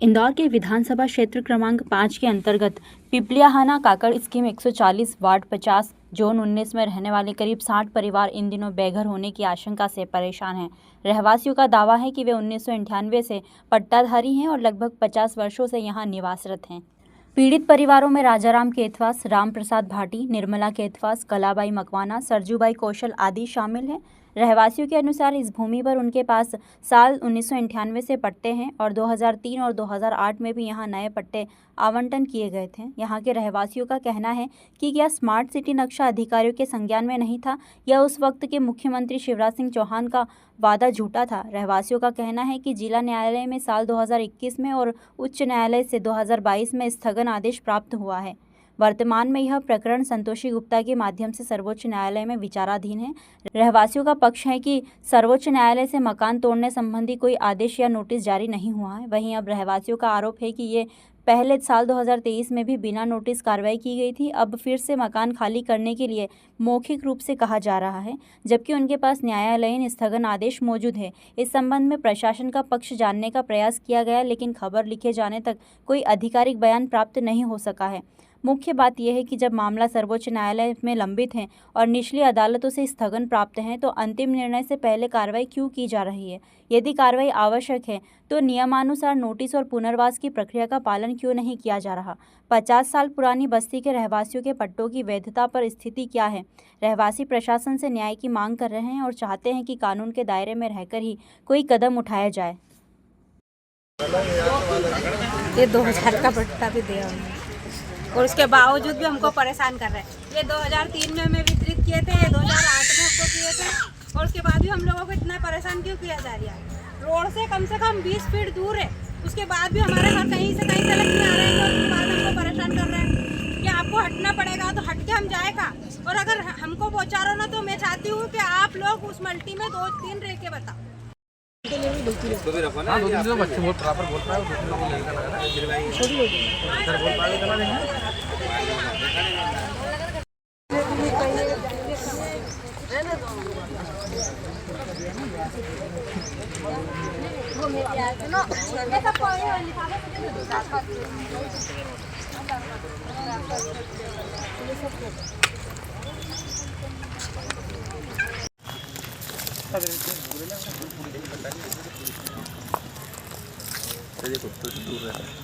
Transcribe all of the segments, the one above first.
इंदौर के विधानसभा क्षेत्र क्रमांक 5 के अंतर्गत पिपलियाहाना काकड़ स्कीम 140 वार्ड 50 जोन 19 में रहने वाले करीब 60 परिवार इन दिनों बेघर होने की आशंका से परेशान हैं। रहवासियों का दावा है कि वे 1998 से पट्टाधारी हैं और लगभग 50 वर्षों से यहां निवासरत हैं। पीड़ित परिवारों में राजाराम केथवास, राम प्रसाद भाटी, निर्मला केथवास, कलाबाई मकवाना, सरजूबाई कौशल आदि शामिल हैं। रहवासियों के अनुसार इस भूमि पर उनके पास साल 1998 से पट्टे हैं और 2003 और 2008 में भी यहां नए पट्टे आवंटन किए गए थे। यहां के रहवासियों का कहना है कि क्या स्मार्ट सिटी नक्शा अधिकारियों के संज्ञान में नहीं था या उस वक्त के मुख्यमंत्री शिवराज सिंह चौहान का वादा झूठा था। रहवासियों का कहना है कि जिला न्यायालय में साल 2021 में और उच्च न्यायालय से 2022 में स्थगन आदेश प्राप्त हुआ है। वर्तमान में यह प्रकरण संतोषी गुप्ता के माध्यम से सर्वोच्च न्यायालय में विचाराधीन है। रहवासियों का पक्ष है कि सर्वोच्च न्यायालय से मकान तोड़ने संबंधी कोई आदेश या नोटिस जारी नहीं हुआ है। वहीं अब रहवासियों का आरोप है कि ये पहले साल 2023 में भी बिना नोटिस कार्रवाई की गई थी। अब फिर से मकान खाली करने के लिए मौखिक रूप से कहा जा रहा है, जबकि उनके पास न्यायालयीन स्थगन आदेश मौजूद है। इस संबंध में प्रशासन का पक्ष जानने का प्रयास किया गया, लेकिन खबर लिखे जाने तक कोई आधिकारिक बयान प्राप्त नहीं हो सका है। मुख्य बात यह है कि जब मामला सर्वोच्च न्यायालय में लंबित है और निचली अदालतों से स्थगन प्राप्त है, तो अंतिम निर्णय से पहले कार्रवाई क्यों की जा रही है? यदि कार्रवाई आवश्यक है तो नियमानुसार नोटिस और पुनर्वास की प्रक्रिया का पालन क्यों नहीं किया जा रहा? 50 साल पुरानी बस्ती के रहवासियों के पट्टों की वैधता पर स्थिति क्या है? रहवासी प्रशासन से न्याय की मांग कर रहे हैं और चाहते हैं कि कानून के दायरे में रहकर ही कोई कदम उठाया जाए। ये 2000 का पट्टा भी दिया हमने और उसके बावजूद भी हमको परेशान कर रहे हैं। ये 2003 में हमें वितरित किए थे, ये 2008 में हमको किए थे और उसके बाद भी हम लोगों को इतना परेशान क्यों किया जा रहा है? रोड से कम 20 फीट दूर है, उसके बाद भी हमारे घर कहीं से कहीं तक नहीं आ रहे हैं और उसके बाद हमको परेशान कर रहे हैं कि आपको हटना पड़ेगा। तो हट के हम जाएगा और अगर हमको पहुँचा रहे हो ना, तो मैं चाहती हूँ कि आप लोग उस मल्टी में 2-3 रह के बताओ। इसको भी रखो ना, दो दिन से बच्चे बहुत प्रॉपर बोल रहा है, दो दिन को लेकर लगा है सर बोल पाएगा चला देंगे। वो मेरी यार सुनो, ये सब कोई लिखा दूर रहता है।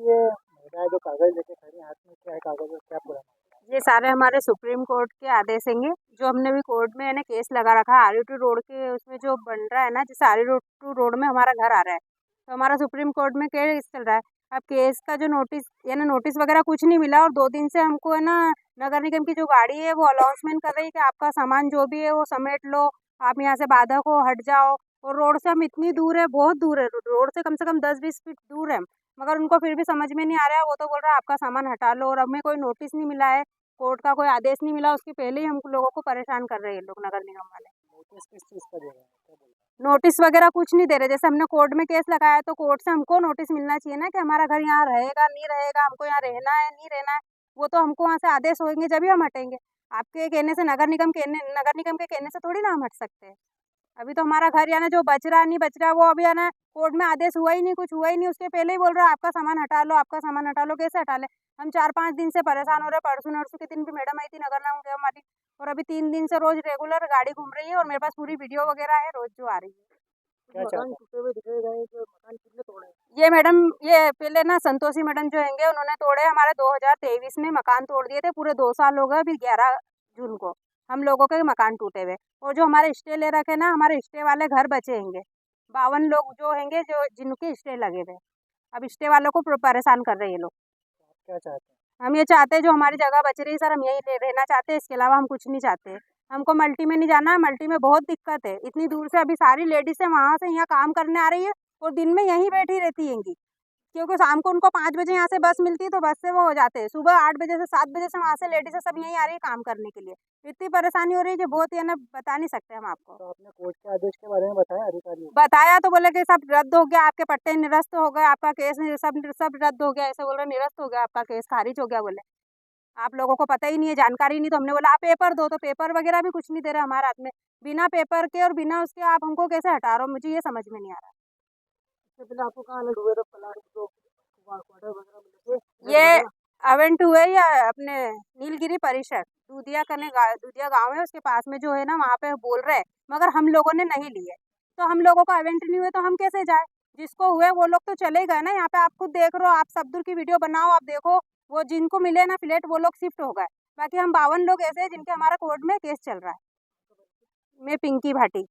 ये महिलाएं जो कागज लेके खड़ी हैं, हाथ में क्या है कागज और क्या पूरा? ये सारे हमारे सुप्रीम कोर्ट के आदेश हैं, जो हमने भी कोर्ट में है ना केस लगा रखा है। आरयू रोड के उसमें जो बन रहा है ना, जैसे आरयू रोड में हमारा घर आ रहा है, तो हमारा सुप्रीम कोर्ट में केस चल रहा है। अब केस का जो नोटिस यानी नोटिस वगैरह कुछ नहीं मिला और 2 दिन से हमको है ना नगर निगम की जो गाड़ी है वो अनाउंसमेंट कर रही है कि आपका सामान जो भी है वो समेट लो, आप यहाँ से बाधक हो, हट जाओ। और रोड से हम इतनी दूर है, बहुत दूर है, रोड से कम 10-20 फीट दूर है, मगर उनको फिर भी समझ में नहीं आ रहा है। वो तो बोल रहा है आपका सामान हटा लो और हमें कोई नोटिस नहीं मिला है, कोर्ट का कोई आदेश नहीं मिला, उसके पहले ही हम लोगों को परेशान कर रहे हैं लोग नगर निगम वाले। नोटिस किस चीज़ का दे रहे हैं, क्या बोल रहे नोटिस वगैरह कुछ नहीं दे रहे। जैसे हमने कोर्ट में केस लगाया तो कोर्ट से हमको नोटिस मिलना चाहिए ना कि हमारा घर यहाँ रहेगा नहीं रहेगा, हमको यहाँ रहना है नहीं रहना है। वो तो हमको वहाँ से आदेश होंगे जब ही हम हटेंगे। आपके कहने से नगर निगम के कहने से थोड़ी ना हम हट सकते हैं। अभी तो हमारा घर या ना जो बच रहा नहीं बच रहा, वो अभी है ना कोर्ट में आदेश हुआ ही नहीं, कुछ हुआ ही नहीं, उसके पहले ही बोल रहा है आपका सामान हटा लो, आपका सामान हटा लो। कैसे हटा ले? हम 4-5 दिन से परेशान हो रहे हैं। परसों नरसों के दिन भी मैडम आई थी नगर निगम हमारी, और अभी 3 दिन से रोज रेगुलर गाड़ी घूम रही है और मेरे पास पूरी वीडियो वगैरह है रोज जो आ रही है। क्या मकान टूटे हुए दिखाए गए, जो मकान कितने तोड़े? ये मैडम, ये पहले ना संतोषी मैडम जो हैंगे उन्होंने तोड़े, हमारे 2023 में मकान तोड़ दिए थे। पूरे 2 साल हो गए, अभी 11 जून को हम लोगों के मकान टूटे हुए। और जो हमारे स्टे ले रखे ना, हमारे स्टे वाले घर बचे हैंगे 52 लोग जो हैंगे, जो जिनके स्टे लगे थे। अब स्टे वालों को परेशान कर रहे हैं ये लोग। क्या चाहते हैं? हम ये चाहते हैं जो हमारी जगह बच रही है सर, हम यहीं रहना चाहते हैं, इसके अलावा हम कुछ नहीं चाहते। हमको मल्टी में नहीं जाना है, मल्टी में बहुत दिक्कत है। इतनी दूर से अभी सारी लेडीज़ वहाँ से यहाँ काम करने आ रही है और दिन में यहीं बैठी रहती हैंगी। क्योंकि शाम को उनको 5 बजे यहाँ से बस मिलती है, तो बस से वो हो जाते हैं। सुबह 8 बजे से 7 बजे से वहाँ से लेडीज़ सब यहीं आ रही है काम करने के लिए। इतनी परेशानी हो रही है कि बहुत, यानी बता नहीं सकते हम आपको। तो आपने कोर्ट के आदेश के बारे में बताया अधिकारियों को? बताया तो बोले कि सब रद्द हो गया, आपके पट्टे निरस्त हो गए, आपका केस सब रद्द हो गया, ऐसे बोल रहे, निरस्त हो गया आपका केस, खारिज हो गया बोले। आप लोगों को पता ही नहीं है, जानकारी नहीं। तो हमने बोला आप पेपर दो, तो पेपर वगैरह भी कुछ नहीं दे रहे हमारे हाथ में। बिना पेपर के और बिना उसके आप हमको कैसे हटा रहे हो, मुझे ये समझ में नहीं आ रहा। इससे पहले आपको कहाँ अलर्ट हुए थे? प्लाट जो क्वार्टर वगैरह मिले थे? ये अवेंट हुए या अपने नीलगिरी परिषद दूधिया गांव है, उसके पास में जो है ना, वहाँ पे बोल रहे हैं, मगर हम लोगों ने नहीं लिए। तो हम लोगों को अवेंट नहीं हुए तो हम कैसे जाए? जिसको हुए वो लोग तो चले गए ना। यहाँ पे आप खुद देख रहे हो, आप सबदूर की वीडियो बनाओ, आप देखो, वो जिनको मिले ना फ्लैट वो लोग शिफ्ट हो गए। बाकी हम 52 लोग ऐसे हैं जिनके हमारा कोर्ट में केस चल रहा है। मैं पिंकी भाटी।